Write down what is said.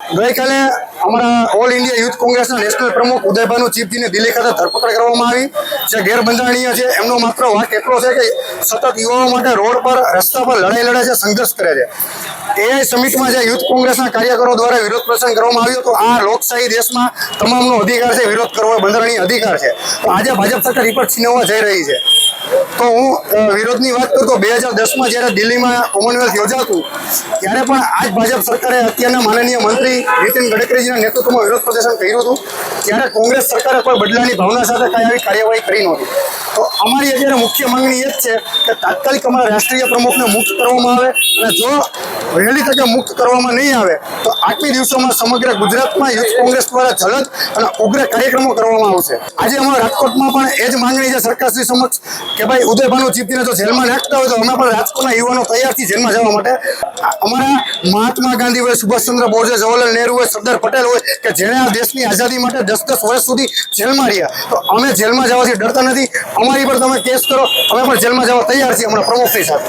ગઈકાલે અમારા all India youth કોંગ્રેસના નેશનલ પ્રમુખ ઉદયભાનુ ચીફજીને દિલ્હી ખાતે ધરપકડ કરવામાં આવી, જે ગેરબંધારણીય છે. એમનો માત્ર વાક એટલો છે કે સતત યુવાનો માટે રોડ પર, રસ્તા પર લડાઈ લડે છે, સંઘર્ષ કરે છે. એઆઈ સમિટમાં જે યુથ કોંગ્રેસના કાર્યકરો દ્વારા વિરોધ પ્રદર્શન કરવામાં આવ્યું, તો આ લોકશાહી દેશમાં તમામનો અધિકાર છે, વિરોધ કરવો બંધારણીય અધિકાર છે. તો આજે ભાજપ સરકાર એ પર છીનવવા જઈ રહી છે. તો હું વિરોધની વાત કરું તો 2010માં જ્યારે દિલ્હીમાં કોમનવેલ્થ યોજાતું ત્યારે પણ આ જ ભાજપ સરકારે અત્યારના માનનીય મંત્રી નીતિન ગડકરીજીના નેતૃત્વમાં વિરોધ પ્રદર્શન કર્યું હતું. ત્યારે કોંગ્રેસ સરકારે કોઈ બદલાની ભાવના સાથે કઈ આવી કાર્યવાહી કરી નહોતી. તો અમારી અત્યારે મુખ્ય માંગણી એ જ છે કે તાત્કાલિક અમારા રાષ્ટ્રીય પ્રમુખને મુક્ત કરવામાં આવે, અને જો વહેલી તકે મુક્ત કરવામાં નહીં આવે તો આગામી દિવસોમાં સમગ્ર ગુજરાતમાં યુથ કોંગ્રેસ દ્વારા જલદ અને ઉગ્ર કાર્યક્રમો કરવામાં આવશે. આજે અમારા રાજકોટમાં પણ એ જ માંગણી છે સરકારશ્રી સમક્ષ કે ભાઈ ઉદયભાનુ ચીફજીને જો જેલમાં નાખતા હોય તો અમે પણ રાજકોટના યુવાનો તૈયાર છીએ જેલમાં જવા માટે. અમારા મહાત્મા ગાંધી હોય, સુભાષચંદ્ર બોઝ હોય, જવાહરલાલ નહેરુ હોય, સરદાર પટેલ હોય કે જેણે આ દેશની આઝાદી માટે 10-10 વર્ષ સુધી જેલમાં રહ્યા, તો અમે જેલમાં જવાથી ડરતા નથી. અમારી પર તમે કેસ કરો, અમે પણ જેલમાં જવા તૈયાર છીએ અમારા પ્રમુખની સાથે.